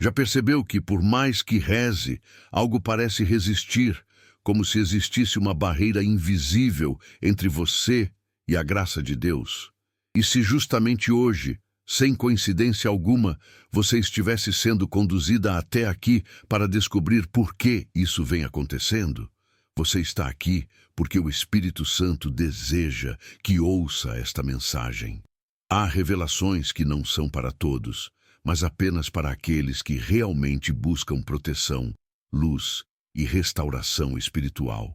Já percebeu que, por mais que reze, algo parece resistir, como se existisse uma barreira invisível entre você e a graça de Deus? E se justamente hoje, sem coincidência alguma, você estivesse sendo conduzida até aqui para descobrir por que isso vem acontecendo? Você está aqui porque o Espírito Santo deseja que ouça esta mensagem. Há revelações que não são para todos, mas apenas para aqueles que realmente buscam proteção, luz e restauração espiritual.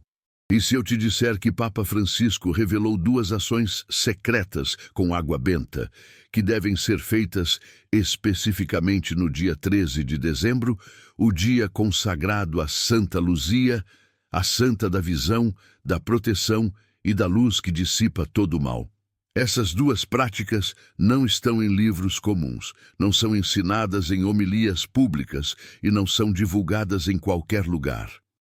E se eu te disser que Papa Francisco revelou duas ações secretas com água benta, que devem ser feitas especificamente no dia 13 de dezembro, o dia consagrado a Santa Luzia, a santa da visão, da proteção e da luz que dissipa todo o mal. Essas duas práticas não estão em livros comuns, não são ensinadas em homilias públicas e não são divulgadas em qualquer lugar.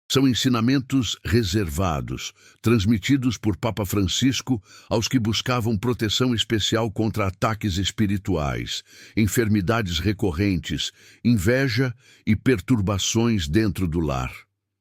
São ensinamentos reservados, transmitidos por Papa Francisco aos que buscavam proteção especial contra ataques espirituais, enfermidades recorrentes, inveja e perturbações dentro do lar.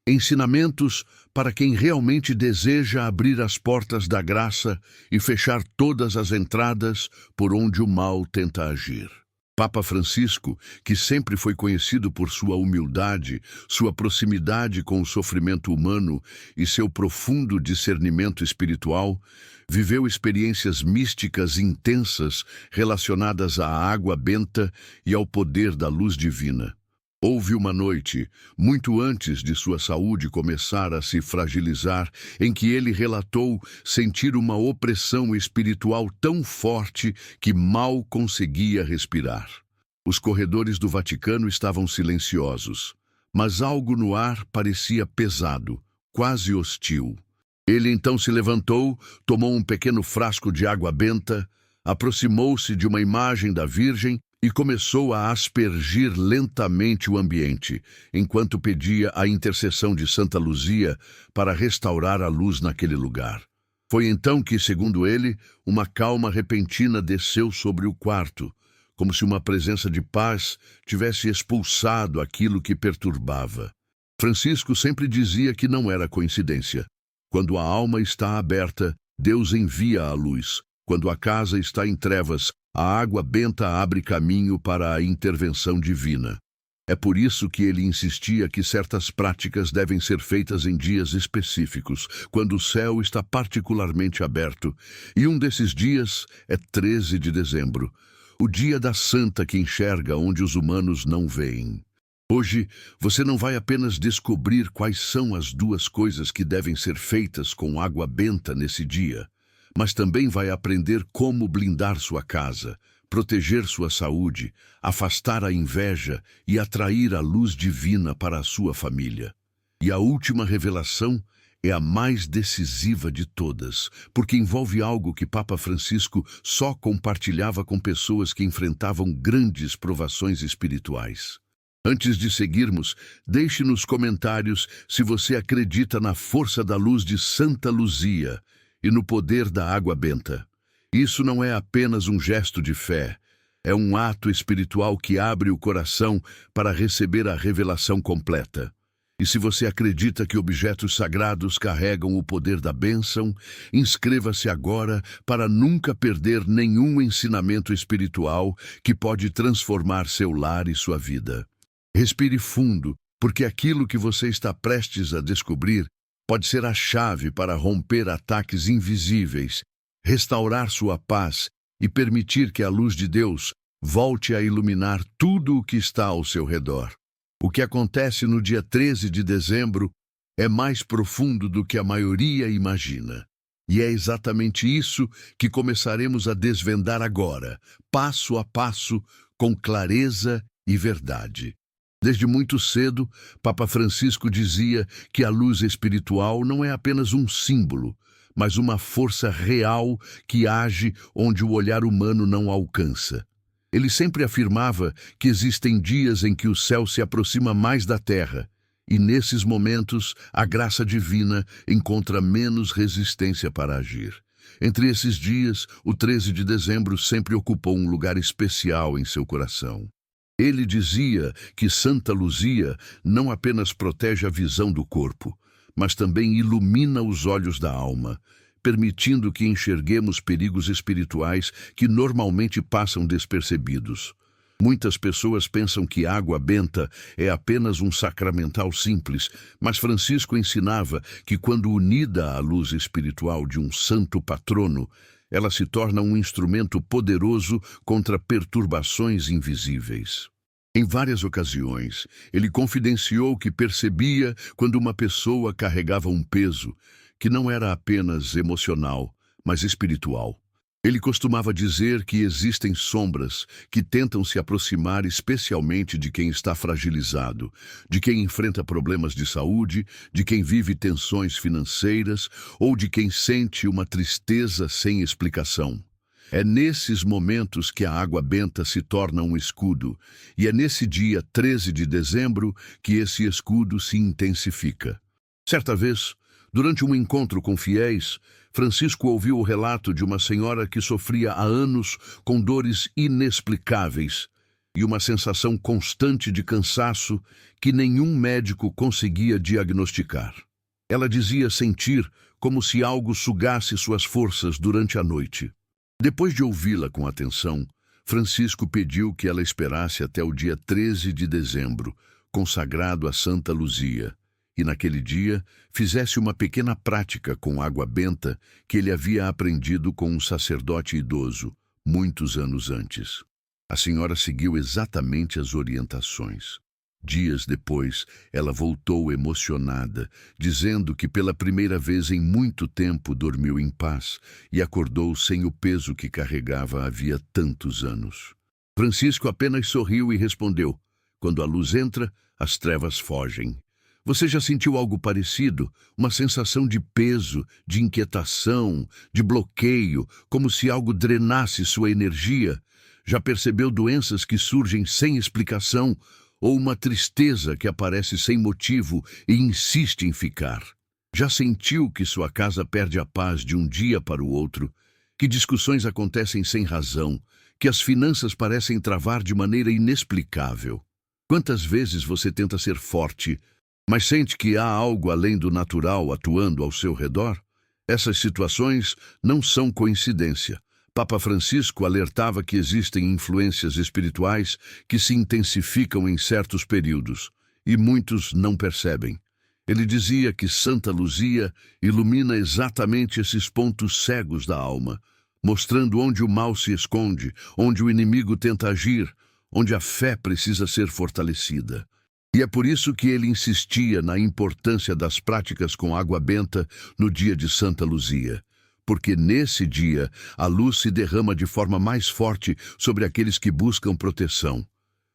Ensinamentos para quem realmente deseja abrir as portas da graça e fechar todas as entradas por onde o mal tenta agir. Papa Francisco, que sempre foi conhecido por sua humildade, sua proximidade com o sofrimento humano e seu profundo discernimento espiritual, viveu experiências místicas intensas relacionadas à água benta e ao poder da luz divina. Houve uma noite, muito antes de sua saúde começar a se fragilizar, em que ele relatou sentir uma opressão espiritual tão forte que mal conseguia respirar. Os corredores do Vaticano estavam silenciosos, mas algo no ar parecia pesado, quase hostil. Ele então se levantou, tomou um pequeno frasco de água benta, aproximou-se de uma imagem da Virgem e começou a aspergir lentamente o ambiente, enquanto pedia a intercessão de Santa Luzia para restaurar a luz naquele lugar. Foi então que, segundo ele, uma calma repentina desceu sobre o quarto, como se uma presença de paz tivesse expulsado aquilo que perturbava. Francisco sempre dizia que não era coincidência. Quando a alma está aberta, Deus envia a luz. Quando a casa está em trevas, a água benta abre caminho para a intervenção divina. É por isso que ele insistia que certas práticas devem ser feitas em dias específicos, quando o céu está particularmente aberto. E um desses dias é 13 de dezembro, o dia da santa que enxerga onde os humanos não veem. Hoje, você não vai apenas descobrir quais são as duas coisas que devem ser feitas com água benta nesse dia, mas também vai aprender como blindar sua casa, proteger sua saúde, afastar a inveja e atrair a luz divina para a sua família. E a última revelação é a mais decisiva de todas, porque envolve algo que Papa Francisco só compartilhava com pessoas que enfrentavam grandes provações espirituais. Antes de seguirmos, deixe nos comentários se você acredita na força da luz de Santa Luzia e no poder da água benta. Isso não é apenas um gesto de fé, é um ato espiritual que abre o coração para receber a revelação completa. E se você acredita que objetos sagrados carregam o poder da bênção, inscreva-se agora para nunca perder nenhum ensinamento espiritual que pode transformar seu lar e sua vida. Respire fundo, porque aquilo que você está prestes a descobrir pode ser a chave para romper ataques invisíveis, restaurar sua paz e permitir que a luz de Deus volte a iluminar tudo o que está ao seu redor. O que acontece no dia 13 de dezembro é mais profundo do que a maioria imagina. E é exatamente isso que começaremos a desvendar agora, passo a passo, com clareza e verdade. Desde muito cedo, Papa Francisco dizia que a luz espiritual não é apenas um símbolo, mas uma força real que age onde o olhar humano não alcança. Ele sempre afirmava que existem dias em que o céu se aproxima mais da terra, e nesses momentos a graça divina encontra menos resistência para agir. Entre esses dias, o 13 de dezembro sempre ocupou um lugar especial em seu coração. Ele dizia que Santa Luzia não apenas protege a visão do corpo, mas também ilumina os olhos da alma, permitindo que enxerguemos perigos espirituais que normalmente passam despercebidos. Muitas pessoas pensam que água benta é apenas um sacramental simples, mas Francisco ensinava que quando unida à luz espiritual de um santo patrono, ela se torna um instrumento poderoso contra perturbações invisíveis. Em várias ocasiões, ele confidenciou que percebia quando uma pessoa carregava um peso que não era apenas emocional, mas espiritual. Ele costumava dizer que existem sombras que tentam se aproximar especialmente de quem está fragilizado, de quem enfrenta problemas de saúde, de quem vive tensões financeiras ou de quem sente uma tristeza sem explicação. É nesses momentos que a água benta se torna um escudo, e é nesse dia 13 de dezembro que esse escudo se intensifica. Certa vez, durante um encontro com fiéis, Francisco ouviu o relato de uma senhora que sofria há anos com dores inexplicáveis e uma sensação constante de cansaço que nenhum médico conseguia diagnosticar. Ela dizia sentir como se algo sugasse suas forças durante a noite. Depois de ouvi-la com atenção, Francisco pediu que ela esperasse até o dia 13 de dezembro, consagrado a Santa Luzia, e naquele dia fizesse uma pequena prática com água benta que ele havia aprendido com um sacerdote idoso, muitos anos antes. A senhora seguiu exatamente as orientações. Dias depois, ela voltou emocionada, dizendo que pela primeira vez em muito tempo dormiu em paz e acordou sem o peso que carregava havia tantos anos. Francisco apenas sorriu e respondeu: "Quando a luz entra, as trevas fogem." Você já sentiu algo parecido? Uma sensação de peso, de inquietação, de bloqueio, como se algo drenasse sua energia? Já percebeu doenças que surgem sem explicação? Ou uma tristeza que aparece sem motivo e insiste em ficar? Já sentiu que sua casa perde a paz de um dia para o outro? Que discussões acontecem sem razão? Que as finanças parecem travar de maneira inexplicável? Quantas vezes você tenta ser forte, mas sente que há algo além do natural atuando ao seu redor? Essas situações não são coincidência. Papa Francisco alertava que existem influências espirituais que se intensificam em certos períodos, e muitos não percebem. Ele dizia que Santa Luzia ilumina exatamente esses pontos cegos da alma, mostrando onde o mal se esconde, onde o inimigo tenta agir, onde a fé precisa ser fortalecida. E é por isso que ele insistia na importância das práticas com água benta no dia de Santa Luzia, porque nesse dia a luz se derrama de forma mais forte sobre aqueles que buscam proteção.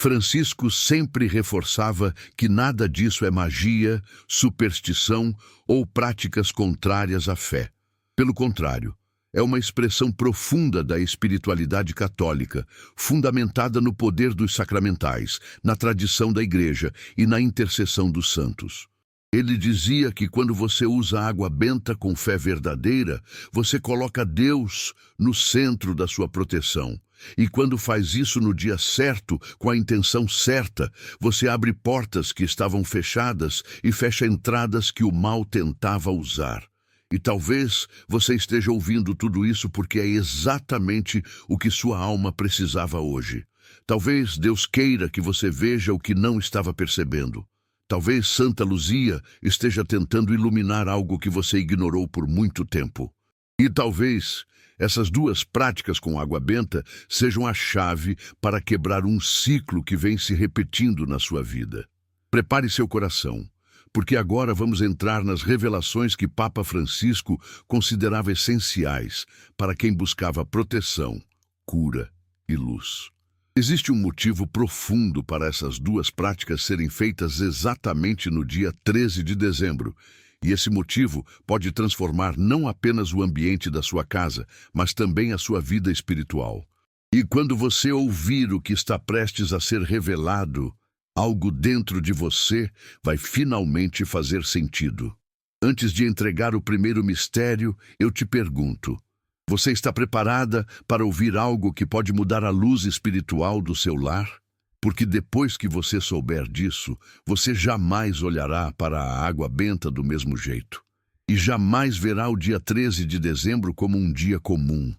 Francisco sempre reforçava que nada disso é magia, superstição ou práticas contrárias à fé. Pelo contrário, é uma expressão profunda da espiritualidade católica, fundamentada no poder dos sacramentais, na tradição da Igreja e na intercessão dos santos. Ele dizia que quando você usa água benta com fé verdadeira, você coloca Deus no centro da sua proteção. E quando faz isso no dia certo, com a intenção certa, você abre portas que estavam fechadas e fecha entradas que o mal tentava usar. E talvez você esteja ouvindo tudo isso porque é exatamente o que sua alma precisava hoje. Talvez Deus queira que você veja o que não estava percebendo. Talvez Santa Luzia esteja tentando iluminar algo que você ignorou por muito tempo. E talvez essas duas práticas com água benta sejam a chave para quebrar um ciclo que vem se repetindo na sua vida. Prepare seu coração, porque agora vamos entrar nas revelações que Papa Francisco considerava essenciais para quem buscava proteção, cura e luz. Existe um motivo profundo para essas duas práticas serem feitas exatamente no dia 13 de dezembro, e esse motivo pode transformar não apenas o ambiente da sua casa, mas também a sua vida espiritual. E quando você ouvir o que está prestes a ser revelado, algo dentro de você vai finalmente fazer sentido. Antes de entregar o primeiro mistério, eu te pergunto: você está preparada para ouvir algo que pode mudar a luz espiritual do seu lar? Porque depois que você souber disso, você jamais olhará para a água benta do mesmo jeito. E jamais verá o dia 13 de dezembro como um dia comum.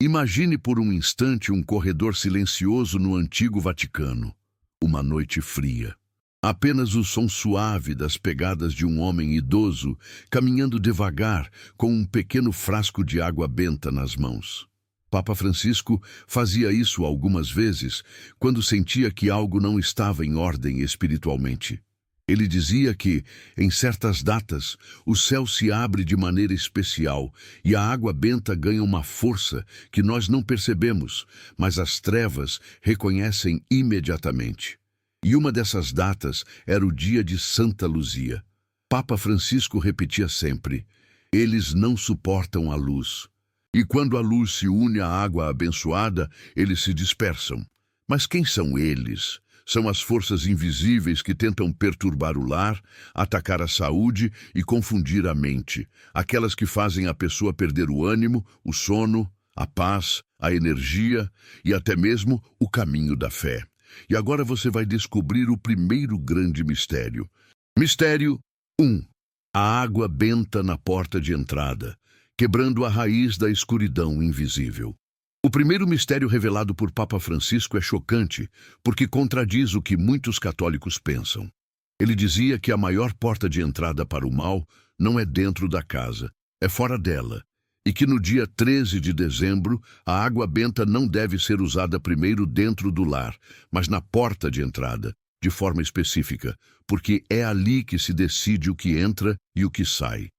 Imagine por um instante um corredor silencioso no antigo Vaticano. Uma noite fria. Apenas o som suave das pegadas de um homem idoso caminhando devagar com um pequeno frasco de água benta nas mãos. Papa Francisco fazia isso algumas vezes quando sentia que algo não estava em ordem espiritualmente. Ele dizia que, em certas datas, o céu se abre de maneira especial e a água benta ganha uma força que nós não percebemos, mas as trevas reconhecem imediatamente. E uma dessas datas era o dia de Santa Luzia. Papa Francisco repetia sempre: eles não suportam a luz. E quando a luz se une à água abençoada, eles se dispersam. Mas quem são eles? São as forças invisíveis que tentam perturbar o lar, atacar a saúde e confundir a mente. Aquelas que fazem a pessoa perder o ânimo, o sono, a paz, a energia e até mesmo o caminho da fé. E agora você vai descobrir o primeiro grande mistério. Mistério 1. A água benta na porta de entrada, quebrando a raiz da escuridão invisível. O primeiro mistério revelado por Papa Francisco é chocante, porque contradiz o que muitos católicos pensam. Ele dizia que a maior porta de entrada para o mal não é dentro da casa, é fora dela. E que no dia 13 de dezembro, a água benta não deve ser usada primeiro dentro do lar, mas na porta de entrada, de forma específica, porque é ali que se decide o que entra e o que sai.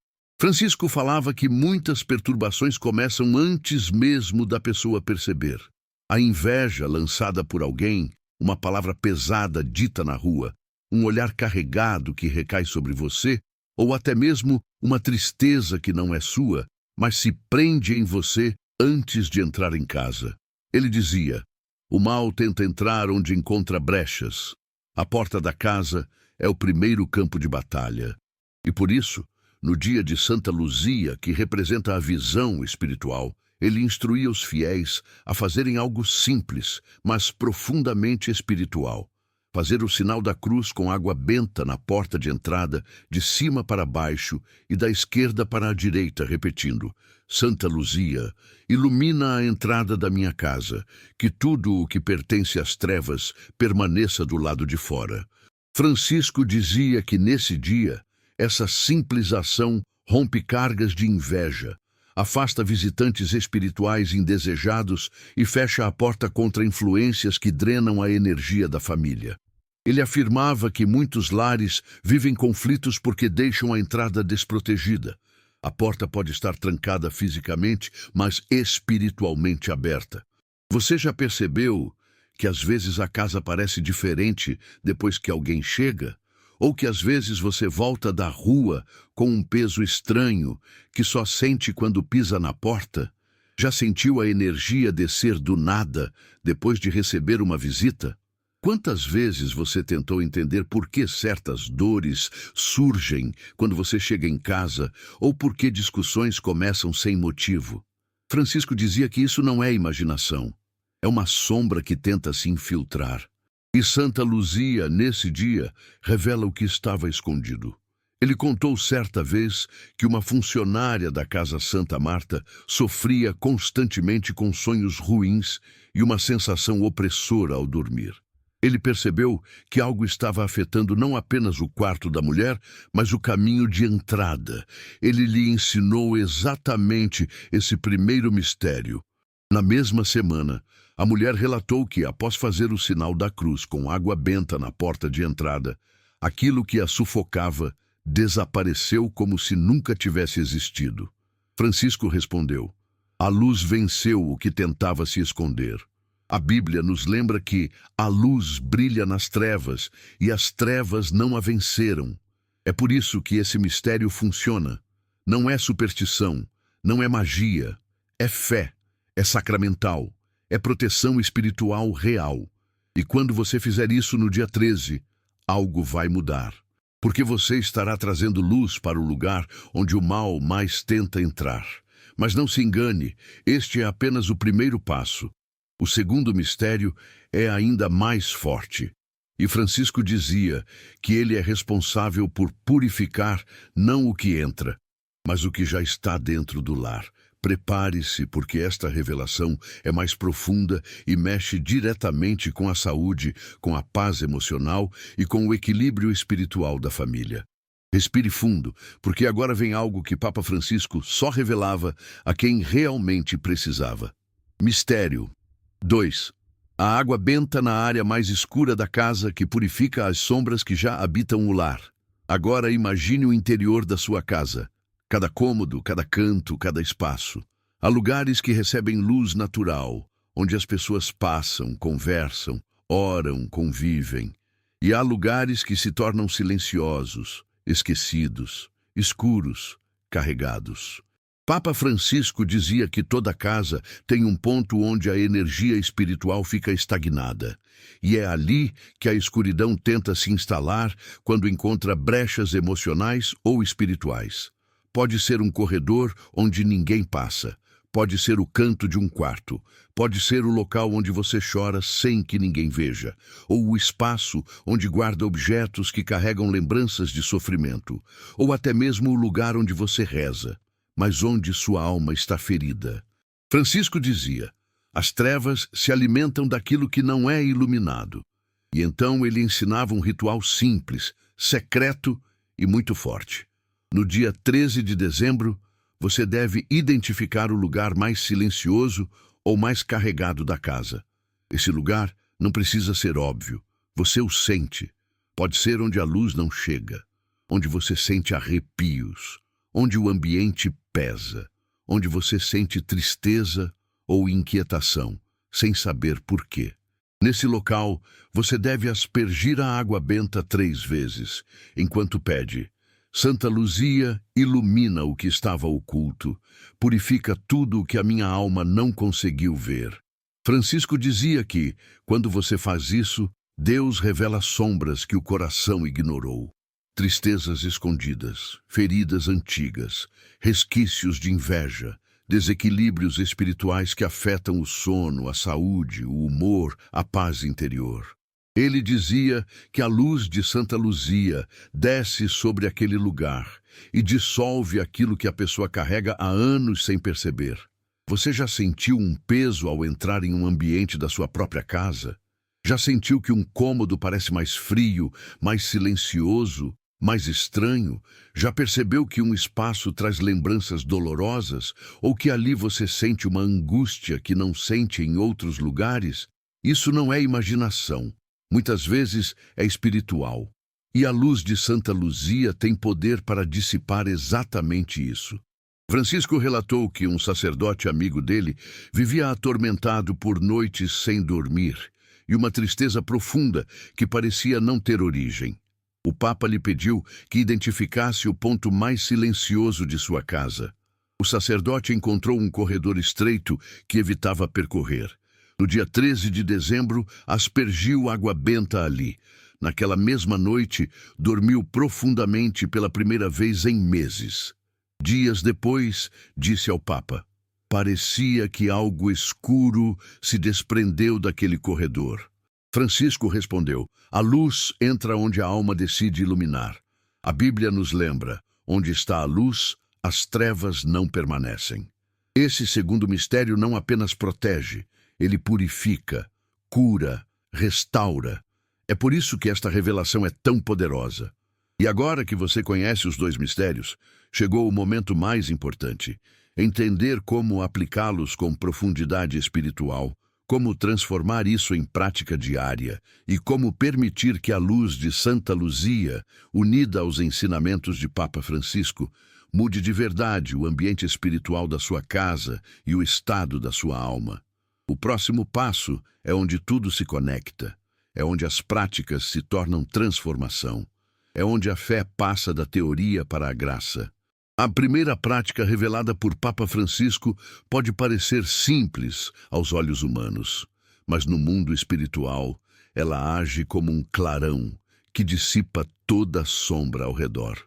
Francisco falava que muitas perturbações começam antes mesmo da pessoa perceber. A inveja lançada por alguém, uma palavra pesada dita na rua, um olhar carregado que recai sobre você, ou até mesmo uma tristeza que não é sua, mas se prende em você antes de entrar em casa. Ele dizia: o mal tenta entrar onde encontra brechas. A porta da casa é o primeiro campo de batalha. E por isso, no dia de Santa Luzia, que representa a visão espiritual, ele instruía os fiéis a fazerem algo simples, mas profundamente espiritual. Fazer o sinal da cruz com água benta na porta de entrada, de cima para baixo e da esquerda para a direita, repetindo: Santa Luzia, ilumina a entrada da minha casa, que tudo o que pertence às trevas permaneça do lado de fora. Francisco dizia que nesse dia, essa simples ação rompe cargas de inveja, afasta visitantes espirituais indesejados e fecha a porta contra influências que drenam a energia da família. Ele afirmava que muitos lares vivem conflitos porque deixam a entrada desprotegida. A porta pode estar trancada fisicamente, mas espiritualmente aberta. Você já percebeu que às vezes a casa parece diferente depois que alguém chega? Ou que às vezes você volta da rua com um peso estranho que só sente quando pisa na porta? Já sentiu a energia descer do nada depois de receber uma visita? Quantas vezes você tentou entender por que certas dores surgem quando você chega em casa ou por que discussões começam sem motivo? Francisco dizia que isso não é imaginação, é uma sombra que tenta se infiltrar. E Santa Luzia, nesse dia, revela o que estava escondido. Ele contou certa vez que uma funcionária da Casa Santa Marta sofria constantemente com sonhos ruins e uma sensação opressora ao dormir. Ele percebeu que algo estava afetando não apenas o quarto da mulher, mas o caminho de entrada. Ele lhe ensinou exatamente esse primeiro mistério. Na mesma semana, a mulher relatou que, após fazer o sinal da cruz com água benta na porta de entrada, aquilo que a sufocava desapareceu como se nunca tivesse existido. Francisco respondeu: a luz venceu o que tentava se esconder. A Bíblia nos lembra que a luz brilha nas trevas e as trevas não a venceram. É por isso que esse mistério funciona. Não é superstição, não é magia, é fé, é sacramental, é proteção espiritual real. E quando você fizer isso no dia 13, algo vai mudar. Porque você estará trazendo luz para o lugar onde o mal mais tenta entrar. Mas não se engane, este é apenas o primeiro passo. O segundo mistério é ainda mais forte. E Francisco dizia que ele é responsável por purificar não o que entra, mas o que já está dentro do lar. Prepare-se, porque esta revelação é mais profunda e mexe diretamente com a saúde, com a paz emocional e com o equilíbrio espiritual da família. Respire fundo, porque agora vem algo que Papa Francisco só revelava a quem realmente precisava. Mistério 2. A água benta na área mais escura da casa que purifica as sombras que já habitam o lar. Agora imagine o interior da sua casa. Cada cômodo, cada canto, cada espaço. Há lugares que recebem luz natural, onde as pessoas passam, conversam, oram, convivem. E há lugares que se tornam silenciosos, esquecidos, escuros, carregados. Papa Francisco dizia que toda casa tem um ponto onde a energia espiritual fica estagnada. E é ali que a escuridão tenta se instalar quando encontra brechas emocionais ou espirituais. Pode ser um corredor onde ninguém passa. Pode ser o canto de um quarto. Pode ser o local onde você chora sem que ninguém veja. Ou o espaço onde guarda objetos que carregam lembranças de sofrimento. Ou até mesmo o lugar onde você reza, mas onde sua alma está ferida. Francisco dizia: as trevas se alimentam daquilo que não é iluminado. E então ele ensinava um ritual simples, secreto e muito forte. No dia 13 de dezembro, você deve identificar o lugar mais silencioso ou mais carregado da casa. Esse lugar não precisa ser óbvio. Você o sente. Pode ser onde a luz não chega, onde você sente arrepios, onde o ambiente pesa, onde você sente tristeza ou inquietação, sem saber por quê. Nesse local, você deve aspergir a água benta 3 vezes, enquanto pede: Santa Luzia, ilumina o que estava oculto, purifica tudo o que a minha alma não conseguiu ver. Francisco dizia que, quando você faz isso, Deus revela sombras que o coração ignorou. Tristezas escondidas, feridas antigas, resquícios de inveja, desequilíbrios espirituais que afetam o sono, a saúde, o humor, a paz interior. Ele dizia que a luz de Santa Luzia desce sobre aquele lugar e dissolve aquilo que a pessoa carrega há anos sem perceber. Você já sentiu um peso ao entrar em um ambiente da sua própria casa? Já sentiu que um cômodo parece mais frio, mais silencioso, mais estranho? Já percebeu que um espaço traz lembranças dolorosas ou que ali você sente uma angústia que não sente em outros lugares? Isso não é imaginação. Muitas vezes é espiritual. E a luz de Santa Luzia tem poder para dissipar exatamente isso. Francisco relatou que um sacerdote amigo dele vivia atormentado por noites sem dormir e uma tristeza profunda que parecia não ter origem. O Papa lhe pediu que identificasse o ponto mais silencioso de sua casa. O sacerdote encontrou um corredor estreito que evitava percorrer. No dia 13 de dezembro, aspergiu água benta ali. Naquela mesma noite, dormiu profundamente pela primeira vez em meses. Dias depois, disse ao Papa: parecia que algo escuro se desprendeu daquele corredor. Francisco respondeu: a luz entra onde a alma decide iluminar. A Bíblia nos lembra: onde está a luz, as trevas não permanecem. Esse segundo mistério não apenas protege, ele purifica, cura, restaura. É por isso que esta revelação é tão poderosa. E agora que você conhece os 2 mistérios, chegou o momento mais importante: entender como aplicá-los com profundidade espiritual, como transformar isso em prática diária e como permitir que a luz de Santa Luzia, unida aos ensinamentos de Papa Francisco, mude de verdade o ambiente espiritual da sua casa e o estado da sua alma. O próximo passo é onde tudo se conecta, é onde as práticas se tornam transformação, é onde a fé passa da teoria para a graça. A primeira prática revelada por Papa Francisco pode parecer simples aos olhos humanos, mas no mundo espiritual ela age como um clarão que dissipa toda a sombra ao redor.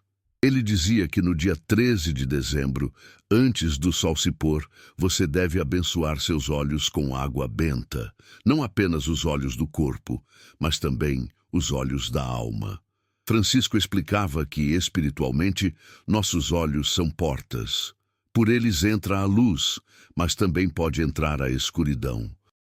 Ele dizia que no dia 13 de dezembro, antes do sol se pôr, você deve abençoar seus olhos com água benta, não apenas os olhos do corpo, mas também os olhos da alma. Francisco explicava que, espiritualmente, nossos olhos são portas. Por eles entra a luz, mas também pode entrar a escuridão.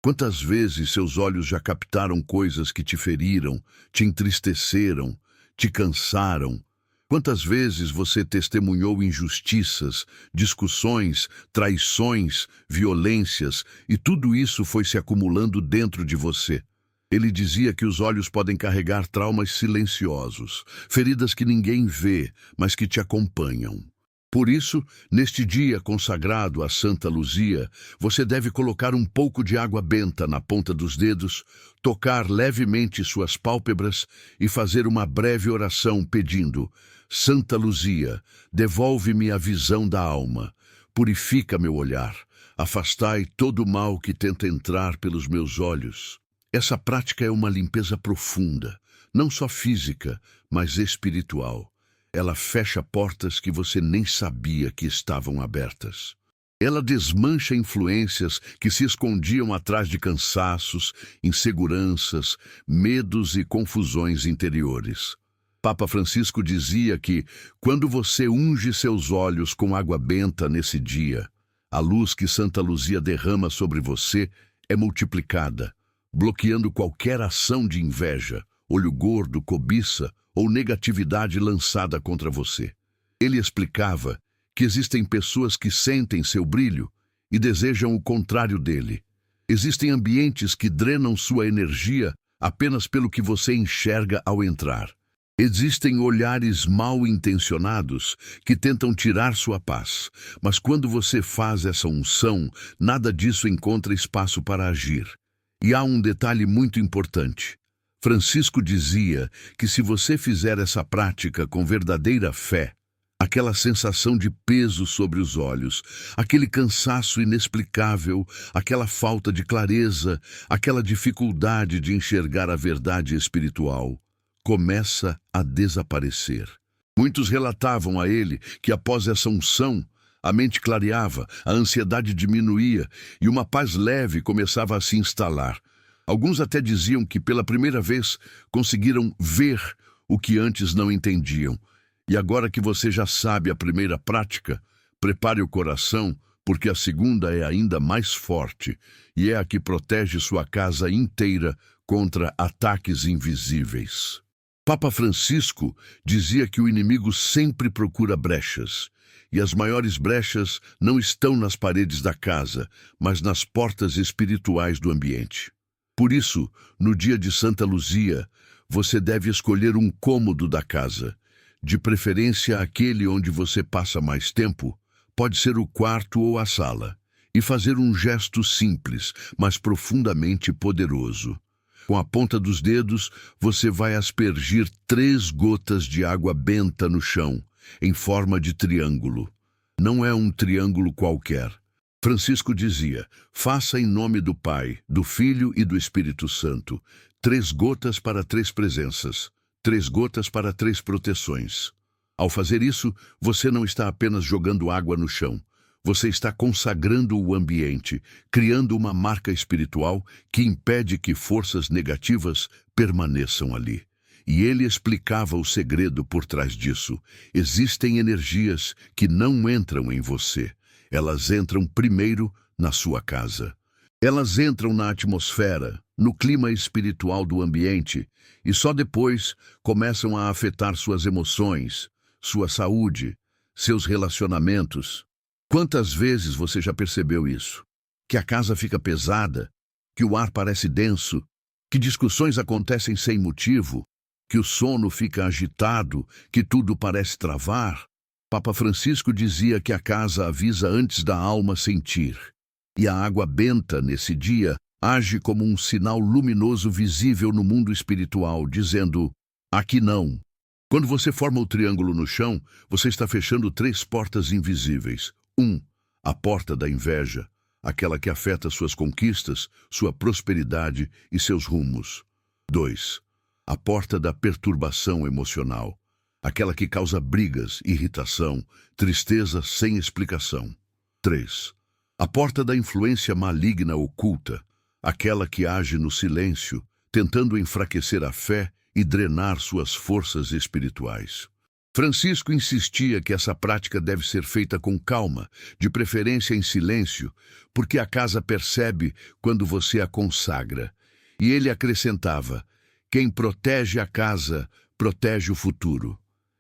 Quantas vezes seus olhos já captaram coisas que te feriram, te entristeceram, te cansaram? Quantas vezes você testemunhou injustiças, discussões, traições, violências, e tudo isso foi se acumulando dentro de você? Ele dizia que os olhos podem carregar traumas silenciosos, feridas que ninguém vê, mas que te acompanham. Por isso, neste dia consagrado a Santa Luzia, você deve colocar um pouco de água benta na ponta dos dedos, tocar levemente suas pálpebras e fazer uma breve oração pedindo: Santa Luzia, devolve-me a visão da alma, purifica meu olhar, afastai todo o mal que tenta entrar pelos meus olhos. Essa prática é uma limpeza profunda, não só física, mas espiritual. Ela fecha portas que você nem sabia que estavam abertas. Ela desmancha influências que se escondiam atrás de cansaços, inseguranças, medos e confusões interiores. Papa Francisco dizia que, quando você unge seus olhos com água benta nesse dia, a luz que Santa Luzia derrama sobre você é multiplicada, bloqueando qualquer ação de inveja, olho gordo, cobiça ou negatividade lançada contra você. Ele explicava que existem pessoas que sentem seu brilho e desejam o contrário dele. Existem ambientes que drenam sua energia apenas pelo que você enxerga ao entrar. Existem olhares mal intencionados que tentam tirar sua paz, mas quando você faz essa unção, nada disso encontra espaço para agir. E há um detalhe muito importante. Francisco dizia que se você fizer essa prática com verdadeira fé, aquela sensação de peso sobre os olhos, aquele cansaço inexplicável, aquela falta de clareza, aquela dificuldade de enxergar a verdade espiritual, começa a desaparecer. Muitos relatavam a ele que após essa unção, a mente clareava, a ansiedade diminuía e uma paz leve começava a se instalar. Alguns até diziam que pela primeira vez conseguiram ver o que antes não entendiam. E agora que você já sabe a primeira prática, prepare o coração, porque a segunda é ainda mais forte e é a que protege sua casa inteira contra ataques invisíveis. Papa Francisco dizia que o inimigo sempre procura brechas, e as maiores brechas não estão nas paredes da casa, mas nas portas espirituais do ambiente. Por isso, no dia de Santa Luzia, você deve escolher um cômodo da casa, de preferência aquele onde você passa mais tempo, pode ser o quarto ou a sala, e fazer um gesto simples, mas profundamente poderoso. Com a ponta dos dedos, você vai aspergir 3 gotas de água benta no chão, em forma de triângulo. Não é um triângulo qualquer. Francisco dizia: faça em nome do Pai, do Filho e do Espírito Santo, 3 gotas para 3 presenças, 3 gotas para 3 proteções. Ao fazer isso, você não está apenas jogando água no chão. Você está consagrando o ambiente, criando uma marca espiritual que impede que forças negativas permaneçam ali. E ele explicava o segredo por trás disso. Existem energias que não entram em você. Elas entram primeiro na sua casa. Elas entram na atmosfera, no clima espiritual do ambiente, e só depois começam a afetar suas emoções, sua saúde, seus relacionamentos. Quantas vezes você já percebeu isso? Que a casa fica pesada, que o ar parece denso, que discussões acontecem sem motivo, que o sono fica agitado, que tudo parece travar? Papa Francisco dizia que a casa avisa antes da alma sentir. E a água benta, nesse dia, age como um sinal luminoso visível no mundo espiritual, dizendo: aqui não. Quando você forma o triângulo no chão, você está fechando 3 portas invisíveis. 1. A porta da inveja, aquela que afeta suas conquistas, sua prosperidade e seus rumos. 2. A porta da perturbação emocional, aquela que causa brigas, irritação, tristeza sem explicação. 3. A porta da influência maligna oculta, aquela que age no silêncio, tentando enfraquecer a fé e drenar suas forças espirituais. Francisco insistia que essa prática deve ser feita com calma, de preferência em silêncio, porque a casa percebe quando você a consagra. E ele acrescentava: quem protege a casa, protege o futuro.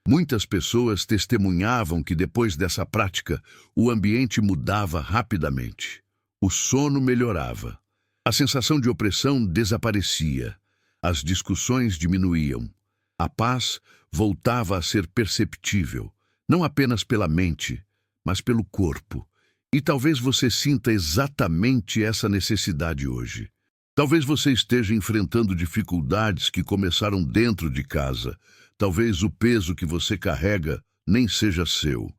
Muitas pessoas testemunhavam que depois dessa prática, o ambiente mudava rapidamente. O sono melhorava. A sensação de opressão desaparecia. As discussões diminuíam. A paz voltava a ser perceptível, não apenas pela mente, mas pelo corpo. E talvez você sinta exatamente essa necessidade hoje. Talvez você esteja enfrentando dificuldades que começaram dentro de casa. Talvez o peso que você carrega nem seja seu,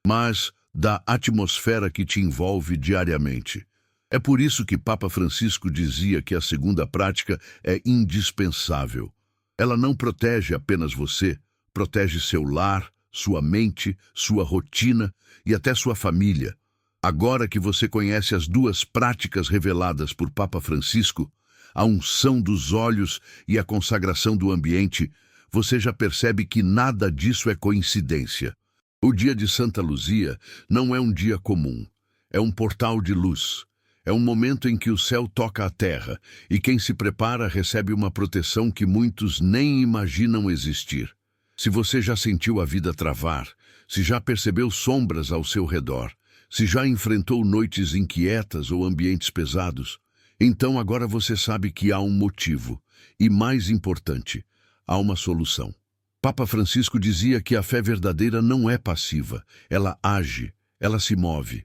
mas da atmosfera que te envolve diariamente. É por isso que Papa Francisco dizia que a segunda prática é indispensável. Ela não protege apenas você, protege seu lar, sua mente, sua rotina e até sua família. Agora que você conhece as duas práticas reveladas por Papa Francisco, a unção dos olhos e a consagração do ambiente, você já percebe que nada disso é coincidência. O dia de Santa Luzia não é um dia comum, é um portal de luz. É um momento em que o céu toca a terra e quem se prepara recebe uma proteção que muitos nem imaginam existir. Se você já sentiu a vida travar, se já percebeu sombras ao seu redor, se já enfrentou noites inquietas ou ambientes pesados, então agora você sabe que há um motivo e, mais importante, há uma solução. Papa Francisco dizia que a fé verdadeira não é passiva, ela age, ela se move.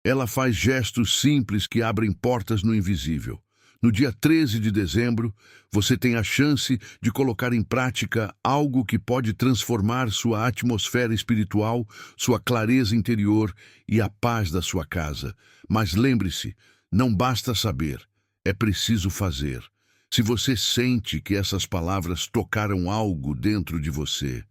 Ela faz gestos simples que abrem portas no invisível. No dia 13 de dezembro, você tem a chance de colocar em prática algo que pode transformar sua atmosfera espiritual, sua clareza interior e a paz da sua casa. Mas lembre-se, não basta saber, é preciso fazer. Se você sente que essas palavras tocaram algo dentro de você,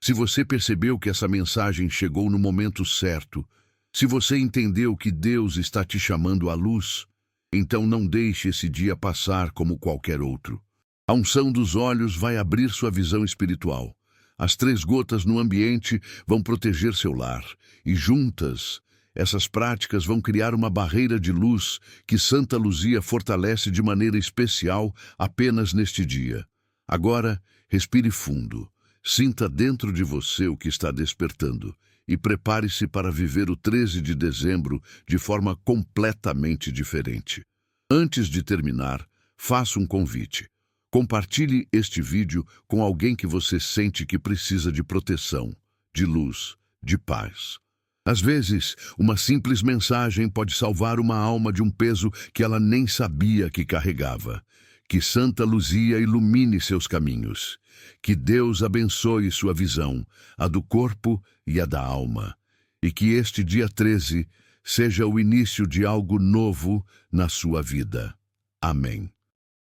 se você percebeu que essa mensagem chegou no momento certo, se você entendeu que Deus está te chamando à luz, então não deixe esse dia passar como qualquer outro. A unção dos olhos vai abrir sua visão espiritual. As 3 gotas no ambiente vão proteger seu lar. E juntas, essas práticas vão criar uma barreira de luz que Santa Luzia fortalece de maneira especial apenas neste dia. Agora, respire fundo. Sinta dentro de você o que está despertando. E prepare-se para viver o 13 de dezembro de forma completamente diferente. Antes de terminar, faça um convite. Compartilhe este vídeo com alguém que você sente que precisa de proteção, de luz, de paz. Às vezes, uma simples mensagem pode salvar uma alma de um peso que ela nem sabia que carregava. Que Santa Luzia ilumine seus caminhos. Que Deus abençoe sua visão, a do corpo e a da alma. E que este dia 13 seja o início de algo novo na sua vida. Amém.